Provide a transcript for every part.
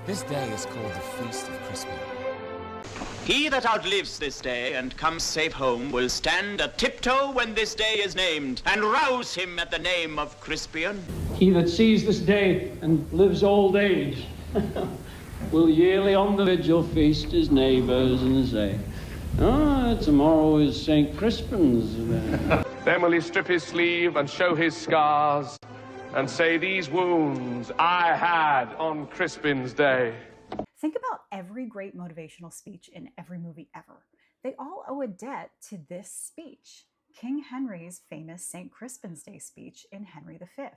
This day is called the Feast of Crispin. He that outlives this day and comes safe home will stand a tiptoe when this day is named, and rouse him at the name of Crispin. He that sees this day and lives old age will yearly on the vigil feast his neighbours and say, "Ah, tomorrow is St. Crispin's." Then will he strip his sleeve and show his scars and say, "These wounds I had on Crispin's day." Think about every great motivational speech in every movie ever. They all owe a debt to this speech, King Henry's famous St. Crispin's Day speech in Henry V.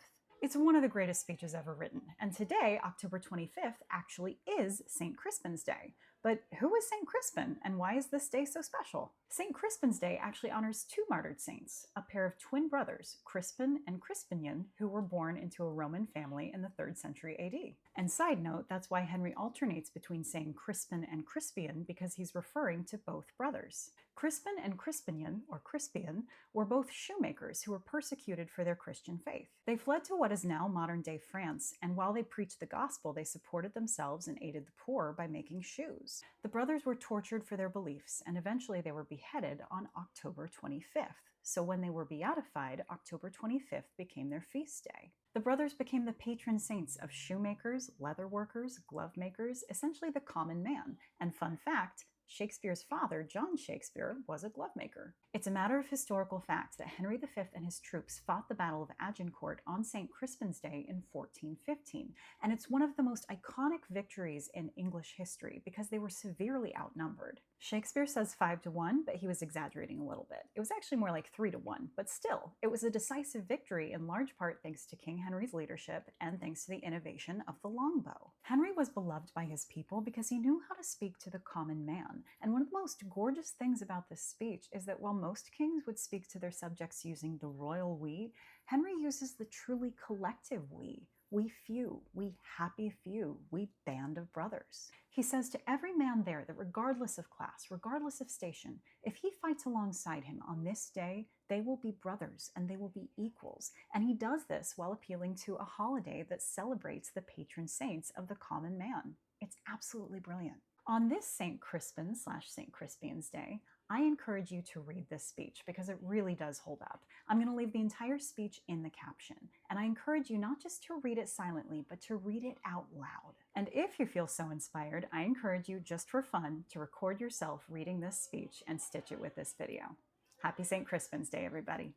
It's one of the greatest speeches ever written, and today, October 25th, actually is St. Crispin's Day. But who is St. Crispin, and why is this day so special? St. Crispin's Day actually honors two martyred saints, a pair of twin brothers, Crispin and Crispinian, who were born into a Roman family in the 3rd century AD. And side note, that's why Henry alternates between saying Crispin and Crispian, because he's referring to both brothers. Crispin and Crispinian, or Crispian, were both shoemakers who were persecuted for their Christian faith. They fled to what is now modern-day France, and while they preached the gospel, they supported themselves and aided the poor by making shoes. The brothers were tortured for their beliefs, and eventually they were beheaded on October 25th. So when they were beatified, October 25th became their feast day. The brothers became the patron saints of shoemakers, leather workers, glove makers, essentially the common man. And fun fact, Shakespeare's father, John Shakespeare, was a glove maker. It's a matter of historical fact that Henry V and his troops fought the Battle of Agincourt on St. Crispin's Day in 1415, and it's one of the most iconic victories in English history because they were severely outnumbered. Shakespeare says 5-1, but he was exaggerating a little bit. It was actually more like 3-1, but still, it was a decisive victory in large part thanks to King Henry's leadership and thanks to the innovation of the longbow. Henry was beloved by his people because he knew how to speak to the common man. And one of the most gorgeous things about this speech is that while most kings would speak to their subjects using the royal we, Henry uses the truly collective we few, we happy few, we band of brothers. He says to every man there that regardless of class, regardless of station, if he fights alongside him on this day, they will be brothers and they will be equals. And he does this while appealing to a holiday that celebrates the patron saints of the common man. It's absolutely brilliant. On this St. Crispin/St. Crispian's Day, I encourage you to read this speech because it really does hold up. I'm going to leave the entire speech in the caption, and I encourage you not just to read it silently, but to read it out loud. And if you feel so inspired, I encourage you, just for fun, to record yourself reading this speech and stitch it with this video. Happy St. Crispin's Day, everybody.